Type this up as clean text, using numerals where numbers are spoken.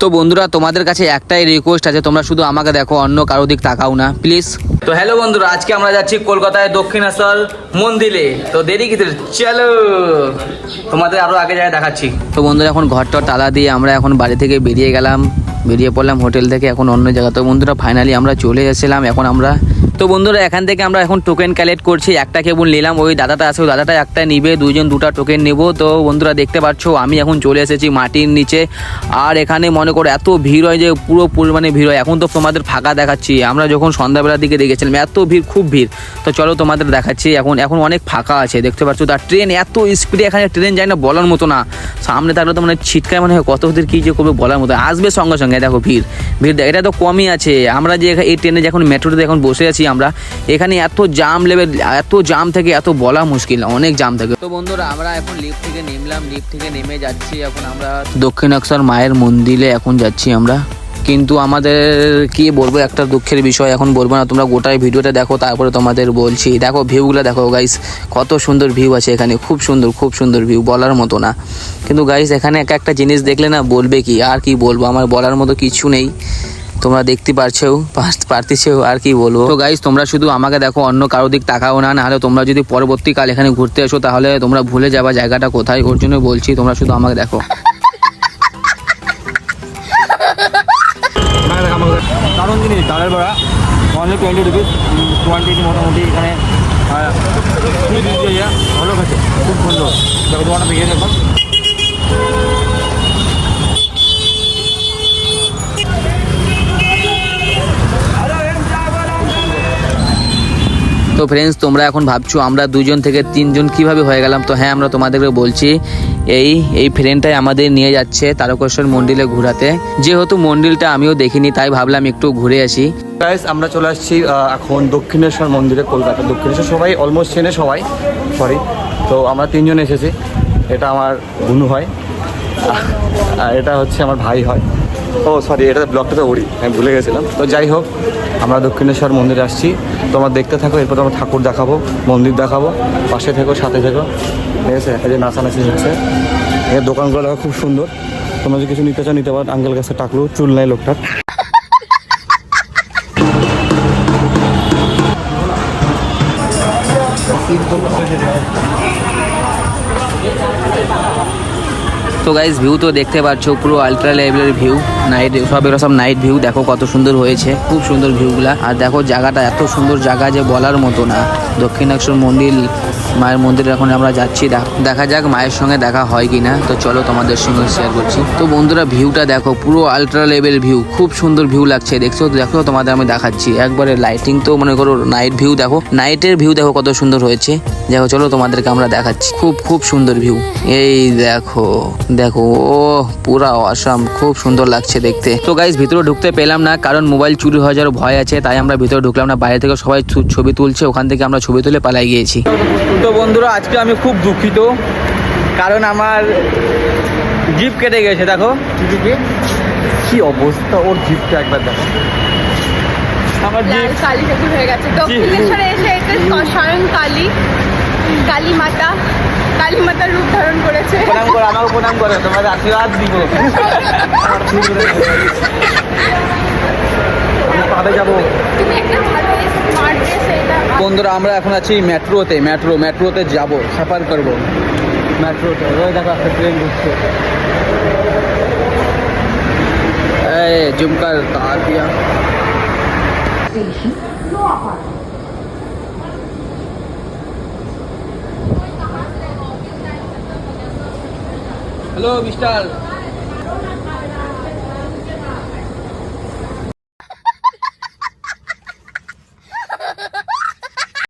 তো বন্ধুরা তোমাদের কাছে একটাই রিকোয়েস্ট আছে, তোমরা শুধু আমাকে দেখো, অন্য কারো দিক তাকাও না প্লিজ। তো হ্যালো বন্ধুরা, আজকে আমরা যাচ্ছি কলকাতায় দক্ষিণেশ্বর মন্দিরে। তো দেরি কি, চলো তোমাদের আরো আগে যায় দেখাচ্ছি। তো বন্ধুরা এখন ঘরটার তালা দিয়ে আমরা এখন বাড়ি থেকে বেরিয়ে গেলাম, বেরিয়ে পড়লাম হোটেল থেকে এখন অন্য জায়গা। তো বন্ধুরা ফাইনালি আমরা চলে এসেছিলাম এখন আমরা। তো বন্ধুরা এখান থেকে আমরা এখন টোকেন কালেক্ট করছি, একটা কেবল নিলাম, ওই দাদাটা আছে ওই দাদাটা একটা নিবে, দুজন দুটা টোকেন নেব। তো বন্ধুরা দেখতে পাচ্ছ আমি এখন চলে এসেছি মাটির নিচে, আর এখানে মনে করো এত ভিড় হয় যে পুরো পরিমাণে ভিড় হয়। এখন তো তোমাদের ফাঁকা দেখাচ্ছি, আমরা যখন সন্ধ্যাবেলার দিকে দেখেছিলাম এত ভিড়, খুব ভিড়। তো চলো তোমাদের দেখাচ্ছি, এখন এখন অনেক ফাঁকা আছে দেখতে পাচ্ছ। তার ট্রেন এত স্পিডে এখানে ট্রেন যায় না বলার মতো না, সামনে থাকলে তো মানে ছিটকায় মনে হয়, কত ওদের কী যে করবে বলার মতো, আসবে সঙ্গে সঙ্গে। দেখো ভিড় ভিড় এটা তো কমই আছে। আমরা যে এই ট্রেনে যখন মেট্রোতে এখন বসে আছি আমরা, এখানে এত জাম লেভেল, এত জাম থেকে এত বলা মুশকিল, অনেক জাম থাকে। তো বন্ধুরা আমরা এখন লিফট থেকে নেমলাম, লিফট থেকে নেমে যাচ্ছি এখন আমরা দক্ষিণেশ্বর মায়ের মন্দিরে এখন যাচ্ছি আমরা। কিন্তু আমাদের কি বলবো, একটা দুঃখের বিষয়, এখন বলবো না, তোমরা গোটাই ভিডিওটা দেখো তারপরে তোমাদের বলছি। দেখো ভিউগুলো দেখো গাইস, কত সুন্দর ভিউ আছে এখানে, খুব সুন্দর খুব সুন্দর ভিউ, বলার মতো না। কিন্তু গাইস এখানে এক একটা জিনিস দেখলে না বলবে কি, আর কি বলবো, আমার বলার মতো কিছু নেই। তোমরা দেখতে পারতেছেও, আর কি বলবো। তো গাইস তোমরা শুধু আমাকে দেখো, অন্য কারো দিক তাকাও না, নাহলে তোমরা যদি পরবর্তীকাল এখানে ঘুরতে আসো তাহলে তোমরা ভুলে যাবা জায়গাটা কোথায়। ওর জন্য বলছি তোমরা শুধু আমাকে দেখো। দারুণ জিনিস, ডালের বড়া অনলি 20 রুপিস, কোয়ান্টিটি মোটামুটি এখানে ভালো খেতে, খুব সুন্দর। দেখো দোকানটা ভেঙে দেখুন। তো ফ্রেন্ডস তোমরা এখন ভাবছো আমরা 2 জন থেকে 3 জন কিভাবে হয়ে গেলাম। তো হ্যাঁ, আমরা তোমাদেরকে বলছি, এই ফ্রেন্ডটাই আমাদের নিয়ে যাচ্ছে তারকেশ্বর মন্দিরে ঘোরাতে। যেহেতু মন্দিরটা আমিও দেখিনি তাই ভাবলাম একটু ঘুরে আসি। গাইস আমরা চলে আসছি এখন দক্ষিণেশ্বর মন্দিরে, কলকাতা দক্ষিণেশ্বর সবাই অলমোস্ট চেনে সবাই, সরি। তো আমরা 3 জন এসেছি, এটা আমার বুনু হয়, আর এটা হচ্ছে আমার ভাই হয়। ও সরি, এটা ব্লগটা তো ওড়ি, আমি ভুলে গেছিলাম। তো যাই হোক, আমরা দক্ষিণেশ্বর মন্দিরে আসছি, তোমরা দেখতে থাকো, এরপর আমরা ঠাকুর দেখাবো, মন্দির দেখাবো, পাশে থেকো, সাথে থেকো, ঠিক আছে। এই যে নাচানাচি হচ্ছে, এর দোকানগুলো দেখো খুব সুন্দর, তোমরা যদি কিছু নিতে চাও নিতে পারো। আঙ্কেল কাছে টাকলো, চুল নাই লোকটার। তো গাইস ভিউ তো দেখতে পাচ্ছ, পুরো আলট্রা লেভেলের ভিউ, নাইট সব এগুলো সব নাইট ভিউ। দেখো কত সুন্দর হয়েছে, খুব সুন্দর ভিউগুলা। আর দেখো জায়গাটা এত সুন্দর জায়গা যে বলার মতো না। দক্ষিণেশ্বর মন্দির, মায়ের মন্দিরে এখন আমরা যাচ্ছি, দেখা যাক মায়ের সঙ্গে দেখা হয় কি না। তো চলো তোমাদের সঙ্গে শেয়ার করছি। তো বন্ধুরা ভিউটা দেখো, পুরো আলট্রা লেভেল ভিউ, খুব সুন্দর ভিউ লাগছে, দেখছো দেখো তোমাদের আমি দেখাচ্ছি একবারে। লাইটিং তো মনে করো নাইট ভিউ, দেখো নাইটের ভিউ দেখো কত সুন্দর হয়েছে। দেখো চলো তোমাদেরকে আমরা দেখাচ্ছি, খুব খুব সুন্দর ভিউ। এই দেখো দেখো, ও পুরা অসাম, খুব সুন্দর লাগছে দেখতে। তো গাইস ভিতরে ঢুকতে পেলাম না, কারণ মোবাইল চুরি হয়ে যাওয়ার ভয় আছে, তাই আমরা ভিতরে ঢুকলাম না। বাইরে থেকে সবাই ছবি তুলছে, ওখান থেকে আমরা ছবি তুলে পালাই গিয়েছি। তো বন্ধুরা আজকে আমি খুব দুঃখিত, কারণ আমার জিপ কেটে গেছে। দেখো কি অবস্থা ওর, জিপটা একবার দেখো। আমার জিপ কালী ঠাকুর হয়ে গেছে দক্ষিণেশ্বরে এসে, এটা স্বয়ং কালী মাতার রূপ ধারণ করেছে। প্রণাম করো, আমাকে প্রণাম করো, তোমাদের আশীর্বাদ দিব। আমি পাবে যাবো। তুমি একটা ভালো স্মার্ট ড্রেস, এটা বন্ধুরা আমরা এখন আছি মেট্রোতে যাব, সাফার করব মেট্রোতে। ওই দেখো একটা ট্রেন ঢুকছে, এই জুমকার তার দিয়া। Hello mister,